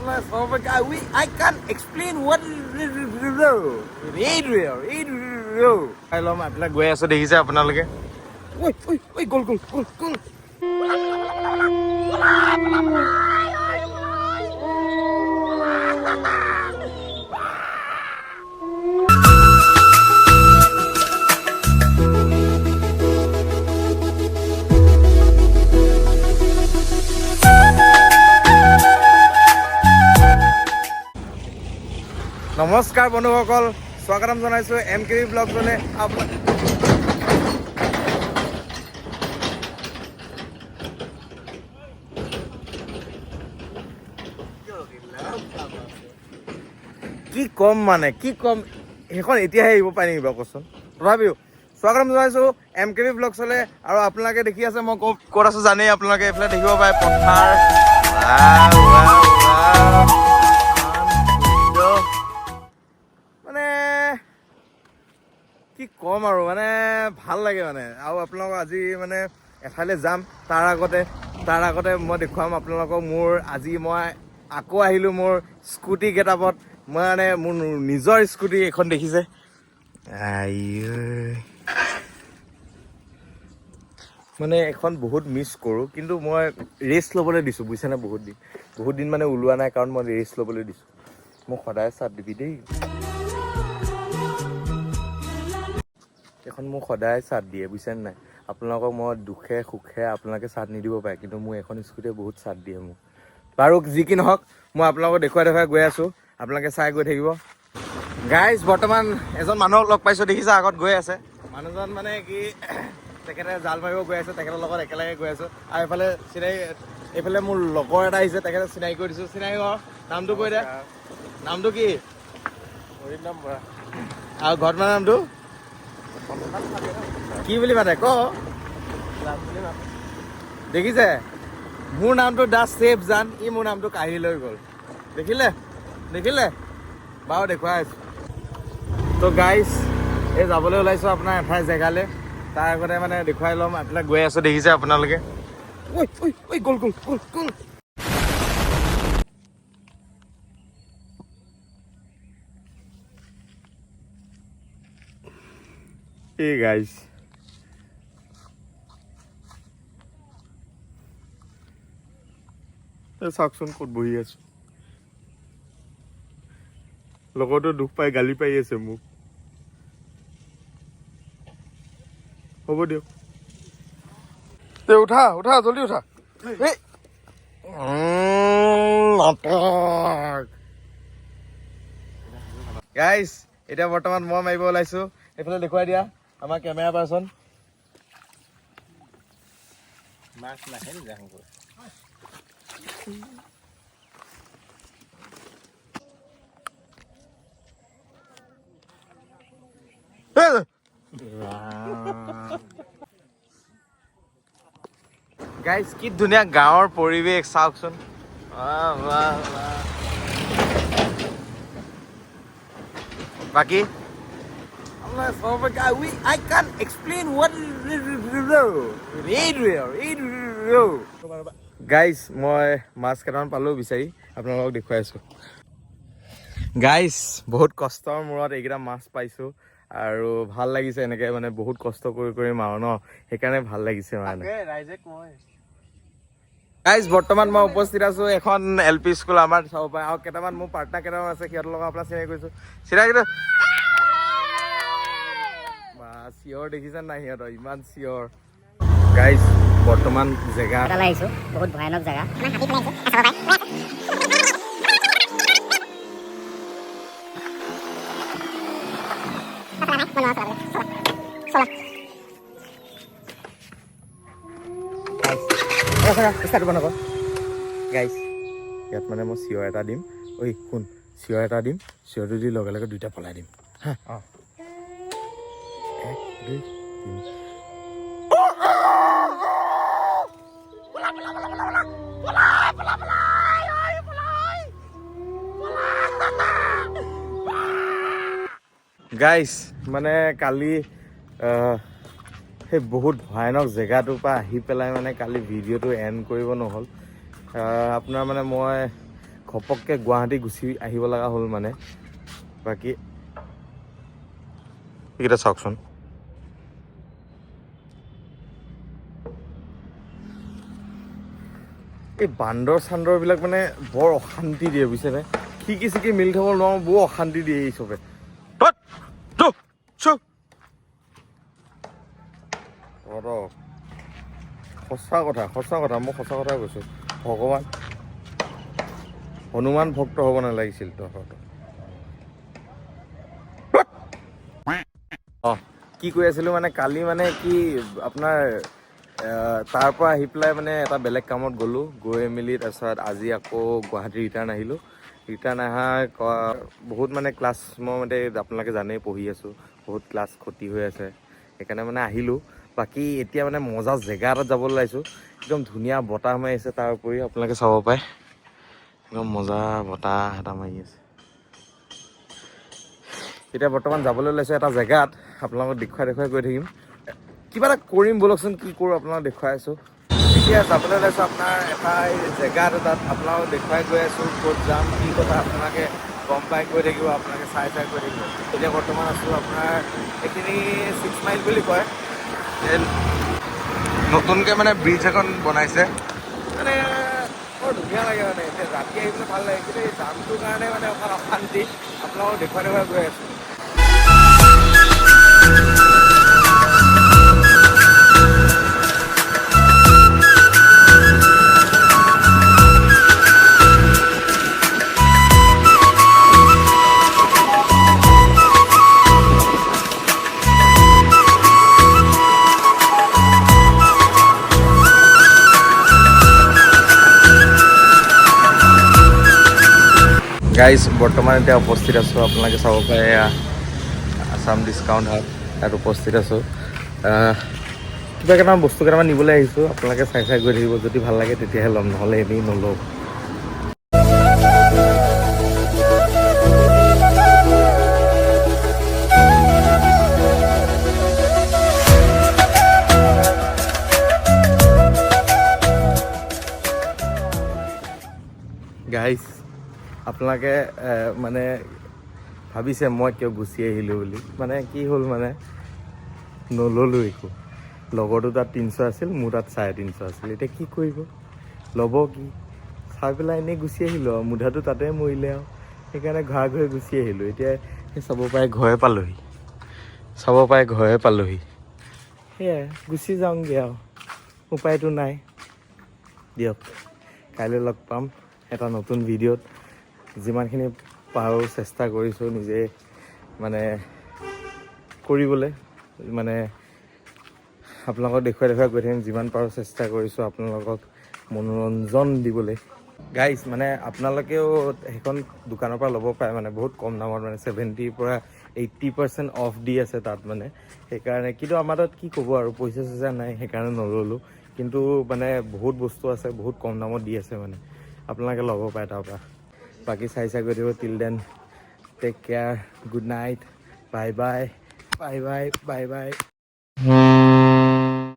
Oh my God, I can't explain what I love my black way. So he's up now again. Wait, goal. নমস্কাৰ বন্ধুসকল, স্বাগতম জনাইছোঁ MKV ব্লগলৈ। কি কম সেইখন এতিয়াহে আহিব পাৰি নেকি বাৰু কচোন। তথাপিও স্বাগতম জনাইছোঁ MKV ব্লগলৈ। আৰু আপোনালোকে দেখি আছে মই ক'ত আছোঁ জানেই, আপোনালোকে এইফালে দেখিব পাৰে পথাৰ। মানে কি ক'ম আৰু, মানে ভাল লাগে মানে। আৰু আপোনালোকক আজি মানে এঠাইলৈ যাম, তাৰ আগতে মই দেখুৱাম আপোনালোকক মই আকৌ আহিলোঁ মোৰ স্কুটি গেটআপত। মই মানে মোৰ নিজৰ স্কুটি এখন দেখিছে, মানে এখন বহুত মিছ কৰোঁ, কিন্তু মই ৰেষ্ট ল'বলৈ দিছোঁ বুজিছেনে। বহুত দিন মানে ওলোৱা নাই, কাৰণ মই ৰেষ্ট ল'বলৈ দিছোঁ। মোক সদায় চাট দিবি দেই, এখন মোক সদায় চাট দিয়ে বুজিছেনে নাই। আপোনালোকক মই দুখে সুখে আপোনালোকে চাট নিদিব পাৰে, কিন্তু মোৰ এখন স্কুটিয়ে বহুত চাট দিয়ে মোক। বাৰু যি কি নহওক, মই আপোনালোকক দেখুৱাই গৈ আছোঁ, আপোনালোকে চাই গৈ থাকিব। গাইজ, বৰ্তমান এজন মানুহক লগ পাইছোঁ, দেখিছা আগত গৈ আছে। মানুহজন মানে কি, তেখেতে জাল মাৰিব গৈ আছে, তেখেতৰ লগত একেলগে গৈ আছোঁ। আৰু এইফালে মোৰ লগৰ এটা আহিছে, তেখেতে চিনাকি কৰি দিছোঁ। চিনাকি কৰ, নামটো কৈ দে। নামটো কি? আৰু ঘৰত মানে নামটো কি বুলি মাতে ক? দেখিছে, মোৰ নামটো দা চেফ জান, মোৰ নামটো কাঢ়ি লৈ গ'ল। দেখিলে বাৰু দেখুৱাই আছোঁ। তো গাইজ, এই যাবলৈ ওলাইছোঁ আপোনাৰ এঠাই জেগালৈ। তাৰ আগতে মানে দেখুৱাই ল'ম, আপোনাক গৈ আছোঁ, দেখিছে আপোনালোকে। গ'ল। এই গাইজ, চাওকচোন ক'ত বহি আছোঁ। লগৰটো দুখ পাই গালি পাৰি আছে মোক। হ'ব দিয়ক, উঠা জলদি উঠা। গাইজ, এতিয়া বৰ্তমান মই মাৰিব ওলাইছোঁ। এইফালে দেখুৱাই দিয়া আমাৰ কেমেৰা পাৰ্চন। মাছ নাহে নেকি? গাইজ, কি ধুনীয়া গাঁৱৰ পৰিৱেশ চাওকচোন। বাকী I can't explain what guys, মই মাছ কেইটামান পালোঁ বিচাৰি, আপোনালোকক দেখুৱাই আছোঁ। গাইজ, বহুত কষ্টৰ মূৰত এইকেইটা মাছ পাইছোঁ, আৰু ভাল লাগিছে। এনেকৈ মানে বহুত কষ্ট কৰি মাৰো ন, সেইকাৰণে ভাল লাগিছে মানে। গাইজ, বৰ্তমান মই উপস্থিত আছোঁ এখন LP স্কুল, আমাৰ চাব পাৰে। আৰু কেইটামান মোৰ পাৰ্টনাৰ কেইটামান আছে, সিহঁতৰ লগত আপোনাৰ চিনাকি কৰিছোঁ। চিঞৰ দেখিছে নাই, সিহঁতৰ ইমান চিঞৰ। গাইজ, বৰ্তমান জেগা আহিছোঁ, বহুত ভয়ানক জেগা। গাইজ, ইয়াত মানে মই চিঞৰ এটা দিম। শুন, চিঞৰ এটা দিম, চিঞৰটো দি লগে লগে দুইটা পলাই দিম হা। 1, 2, 3। গাইজ, মানে কালি সেই বহুত ভয়ানক জেগাটোৰ পৰা আহি পেলাই মানে কালি ভিডিঅ'টো এণ্ড কৰিব নহ'ল। আপোনাৰ মানে মই ঘপককৈ গুৱাহাটী গুচি আহিব লগা হ'ল মানে। বাকী এইকেইটা চাওকচোন, এই বান্দৰ চান্দৰবিলাক মানে বৰ অশান্তি দিয়ে বুজিছেনে। খিৰিকি চিকি মিলি থ'ব নোৱাৰোঁ, বৰ অশান্তি দিয়ে এই চবে। সঁচা কথা মই সঁচা কথা কৈছোঁ। ভগৱান হনুমান ভক্ত হ'ব নালাগিছিল তহঁতৰ। অঁ কি কৈ আছিলোঁ মানে, কালি মানে কি আপোনাৰ তাৰ পৰা আহি পেলাই মানে এটা বেলেগ কামত গ'লোঁ, গৈ মেলি তাৰপিছত আজি আকৌ গুৱাহাটী ৰিটাৰ্ণ আহিলোঁ। ৰিটাৰ্ণ বহুত মানে ক্লাছ, মই মানে আপোনালোকে জানেই পঢ়ি আছোঁ, বহুত ক্লাছ ক্ষতি হৈ আছে, সেইকাৰণে মানে আহিলোঁ। বাকী এতিয়া মানে মজা জেগা এটাত যাবলৈ ওলাইছোঁ, একদম ধুনীয়া বতাহ মাৰি আছে। তাৰ উপৰি আপোনালোকে চাব পাৰে একদম মজা বতাহ এটা মাৰি আছে। এতিয়া বৰ্তমান যাবলৈ ওলাইছোঁ এটা জেগাত, আপোনালোকক দেখুৱাই গৈ থাকিম। কিবা এটা কৰিম ব'লকচোন, কি কৰোঁ আপোনালোকক দেখুৱাই আছোঁ। এতিয়া যাবলৈ ওলাইছোঁ আপোনাৰ এটা জেগা এটাত, আপোনালোকক দেখুৱাই গৈ আছোঁ। ক'ত যাম কি কথা আপোনালোকে গম পাই গৈ থাকিব, আপোনালোকে চাই গৈ থাকিব। এতিয়া বৰ্তমান আছোঁ আপোনাৰ এইখিনি 6 মাইল বুলি কয়। নতুনকৈ মানে ব্ৰিজ এখন বনাইছে, মানে বৰ ধুনীয়া লাগে মানে। এতিয়া ৰাতি আহিবলৈ ভাল লাগে, কিন্তু এই জামটোৰ কাৰণে মানে অকণ অশান্তি। আপোনালোকক দেখুৱাই গৈ আছোঁ। গাইজ বৰ্তমান এতিয়া উপস্থিত আছোঁ, আপোনালোকে চাব পাৰে আছাম ডিছকাউণ্ট হাব, তাত উপস্থিত আছোঁ। কিবা কেইটামান বস্তু কেইটামান নিবলৈ আহিছোঁ, আপোনালোকে চাই গৈ থাকিব। যদি ভাল লাগে তেতিয়াহে ল'ম, নহ'লে এনেই নলওঁ। গাইজ আপোনালোকে মানে ভাবিছে মই কিয় গুচি আহিলোঁ বুলি। মানে কি হ'ল মানে, নল'লোঁ একো। লগৰটো তাত 300 আছিল, মোৰ তাত 350 আছিল। এতিয়া কি কৰিব, ল'ব কি, চাই পেলাই এনেই গুচি আহিলোঁ আৰু। মুধাটো তাতে মৰিলে আৰু, সেইকাৰণে ঘূৰি গুচি আহিলোঁ। এতিয়া চাব পাৰে ঘৰে পালোহি। সেয়াই গুচি যাওঁগৈ আৰু, উপায়টো নাই। দিয়ক, কাইলৈ লগ পাম এটা নতুন ভিডিঅ'ত। যিমানখিনি পাৰোঁ চেষ্টা কৰিছোঁ নিজে মানে কৰিবলৈ, মানে আপোনালোকক দেখুৱাই গৈ থাকিম। যিমান পাৰোঁ চেষ্টা কৰিছোঁ আপোনালোকক মনোৰঞ্জন দিবলৈ। গাইজ মানে আপোনালোকেও সেইখন দোকানৰ পৰা ল'ব পাৰে, মানে বহুত কম দামত, মানে 70% পৰা 80% অফ দি আছে তাত মানে। সেইকাৰণে, কিন্তু আমাৰ তাত কি ক'ব আৰু, পইচা চইচা নাই, সেইকাৰণে নল'লোঁ। কিন্তু মানে বহুত বস্তু আছে, বহুত কম দামত দি আছে মানে, আপোনালোকে ল'ব পাৰে তাৰ পৰা। বাকী চাই গৈ থাকিব। Till then take care, good night, bye বাই।